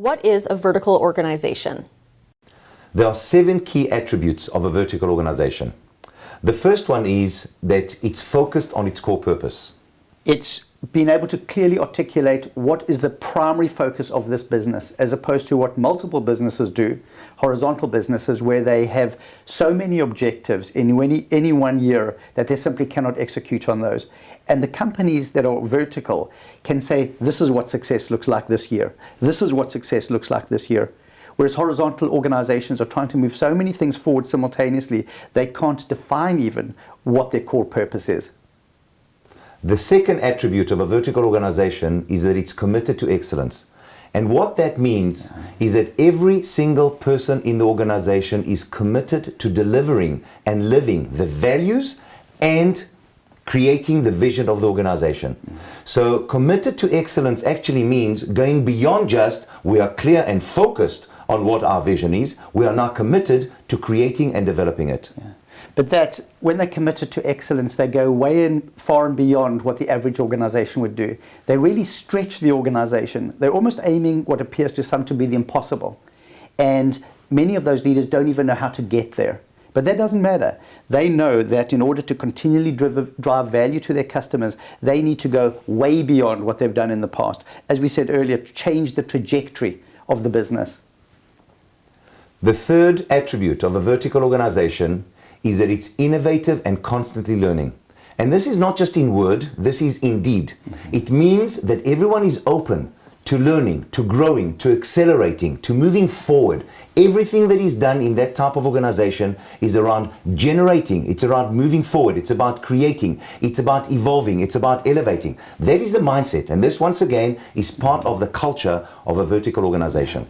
What is a vertical organization? There are 7 key attributes of a vertical organization. The first one is that it's focused on its core purpose. It's being able to clearly articulate what is the primary focus of this business, as opposed to what multiple businesses do, horizontal businesses, where they have so many objectives in any one year that they simply cannot execute on those. And the companies that are vertical can say, this is what success looks like this year. This is what success looks like this year. Whereas horizontal organizations are trying to move so many things forward simultaneously, they can't define even what their core purpose is. The second attribute of a vertical organization is that it's committed to excellence. And what that means is that every single person in the organization is committed to delivering and living the values and creating the vision of the organization. So committed to excellence actually means going beyond just we are clear and focused on what our vision is. We are now committed to creating and developing it. Yeah. But that when they're committed to excellence, they go way far and beyond what the average organization would do. They really stretch the organization. They're almost aiming what appears to some to be the impossible. And many of those leaders don't even know how to get there. But that doesn't matter. They know that in order to continually drive value to their customers, they need to go way beyond what they've done in the past. As we said earlier, change the trajectory of the business. The third attribute of a vertical organization is that it's innovative and constantly learning. And this is not just in word, this is in deed. It means that everyone is open to learning, to growing, to accelerating, to moving forward. Everything that is done in that type of organization is around generating, it's around moving forward, it's about creating, it's about evolving, it's about elevating. That is the mindset, and this once again is part of the culture of a vertical organization.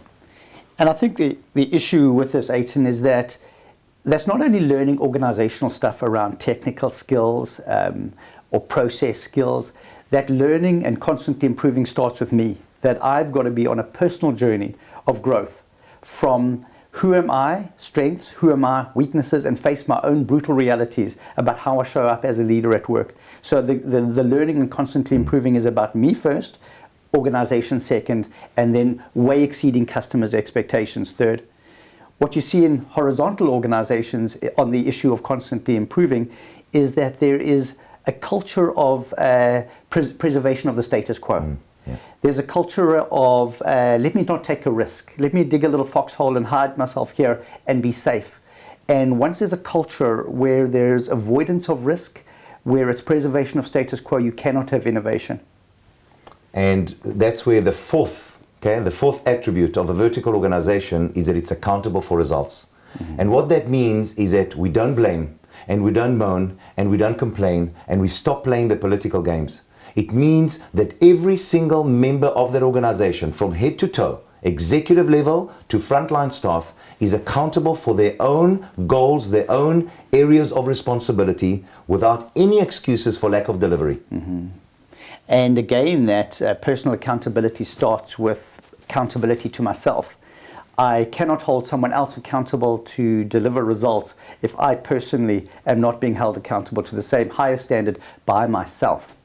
And I think the issue with this, Eitan, is that that's not only learning organizational stuff around technical skills or process skills. That learning and constantly improving starts with me. That I've got to be on a personal journey of growth from who am I, strengths, who am I, weaknesses, and face my own brutal realities about how I show up as a leader at work. So the learning and constantly improving is about me first, organization second, and then way exceeding customers' expectations third. What you see in horizontal organizations on the issue of constantly improving is that there is a culture of preservation of the status quo. Yeah. There's a culture of let me not take a risk. Let me dig a little foxhole and hide myself here and be safe. And once there's a culture where there's avoidance of risk, where it's preservation of status quo, you cannot have innovation. And that's where the fourth attribute of a vertical organization is that it's accountable for results. And what that means is that we don't blame, and we don't moan, and we don't complain, and we stop playing the political games. It means that every single member of that organization, from head to toe, executive level to frontline staff, is accountable for their own goals, their own areas of responsibility, without any excuses for lack of delivery. And again, that personal accountability starts with accountability to myself. I cannot hold someone else accountable to deliver results if I personally am not being held accountable to the same higher standard by myself.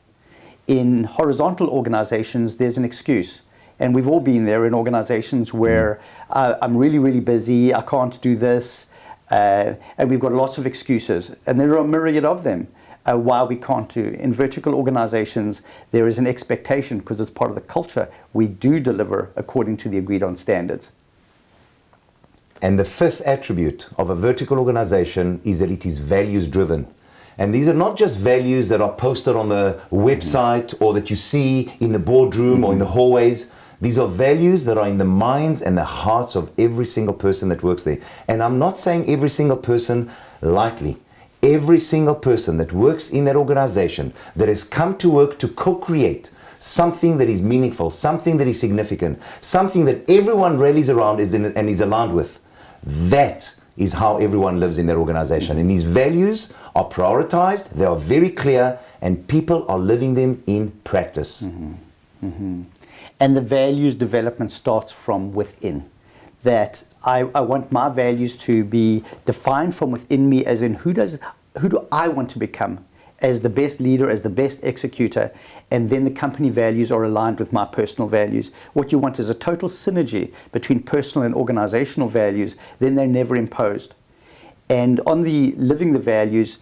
In horizontal organizations, there's an excuse. And we've all been there in organizations where I'm really, really busy, I can't do this, and we've got lots of excuses. And there are a myriad of them. Why we can't do. In vertical organizations, there is an expectation, because it's part of the culture, we do deliver according to the agreed on standards. And the fifth attribute of a vertical organization is that it is values driven. And these are not just values that are posted on the website or that you see in the boardroom or in the hallways. These are values that are in the minds and the hearts of every single person that works there. And I'm not saying every single person lightly. Every single person that works in that organization that has come to work to co-create something that is meaningful, something that is significant, something that everyone rallies around and is aligned with, that is how everyone lives in their organization. And these values are prioritized, they are very clear, and people are living them in practice. And the values development starts from within. That I want my values to be defined from within me, as in who do I want to become, as the best leader, as the best executor, and then the company values are aligned with my personal values. What you want is a total synergy between personal and organizational values, then they're never imposed. And on the living the values,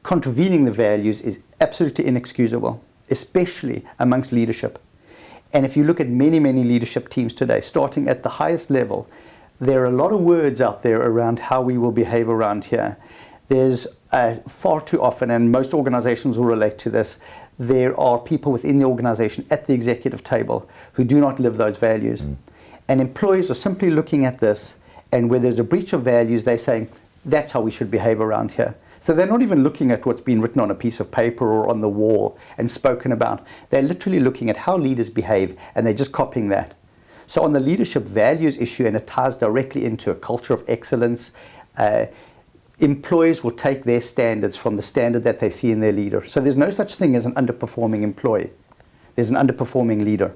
contravening the values is absolutely inexcusable, especially amongst leadership. And if you look at many, many leadership teams today, starting at the highest level, there are a lot of words out there around how we will behave around here. There's far too often, and most organizations will relate to this, there are people within the organization at the executive table who do not live those values. And employees are simply looking at this, and where there's a breach of values, they're saying, that's how we should behave around here. So they're not even looking at what's been written on a piece of paper or on the wall and spoken about. They're literally looking at how leaders behave, and they're just copying that. So on the leadership values issue, and it ties directly into a culture of excellence, employees will take their standards from the standard that they see in their leader. So there's no such thing as an underperforming employee. There's an underperforming leader.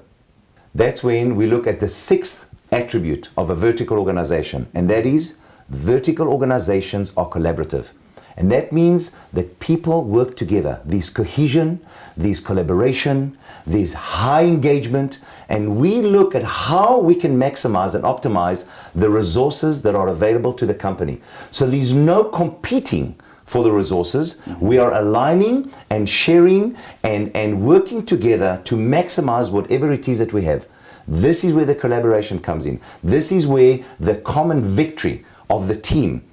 That's when we look at the sixth attribute of a vertical organization, and that is vertical organizations are collaborative. And that means that people work together. There's cohesion, there's collaboration, there's high engagement, and we look at how we can maximize and optimize the resources that are available to the company. So there's no competing for the resources. We are aligning and sharing and working together to maximize whatever it is that we have. This is where the collaboration comes in. This is where the common victory of the team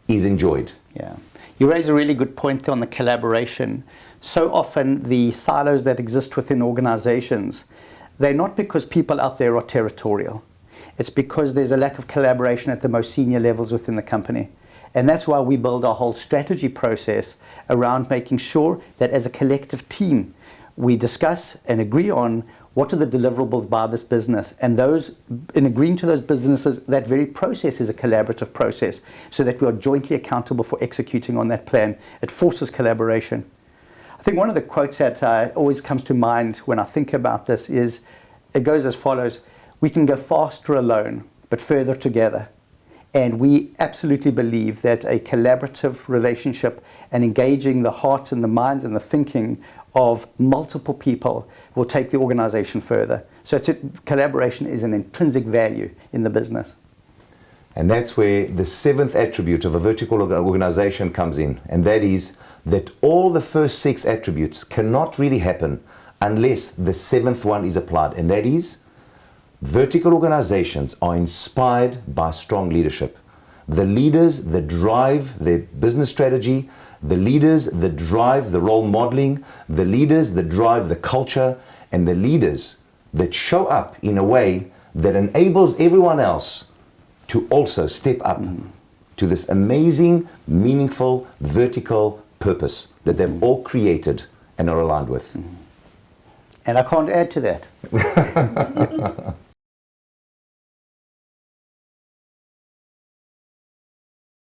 is enjoyed. Yeah. You raise a really good point on the collaboration. So often the silos that exist within organizations, they're not because people out there are territorial. It's because there's a lack of collaboration at the most senior levels within the company. And that's why we build our whole strategy process around making sure that as a collective team, we discuss and agree on what are the deliverables by this business, and those, in agreeing to those businesses, that very process is a collaborative process, so that we are jointly accountable for executing on that plan. It forces collaboration. I think one of the quotes that always comes to mind when I think about this is, it goes as follows: we can go faster alone, but further together. And we absolutely believe that a collaborative relationship and engaging the hearts and the minds and the thinking of multiple people will take the organization further. So collaboration is an intrinsic value in the business. And that's where the seventh attribute of a vertical organization comes in, and that is that all the first six attributes cannot really happen unless the seventh one is applied, and that is vertical organizations are inspired by strong leadership. The leaders that drive their business strategy, the leaders that drive the role modeling, the leaders that drive the culture, and the leaders that show up in a way that enables everyone else to also step up to this amazing, meaningful, vertical purpose that they've all created and are aligned with. And I can't add to that.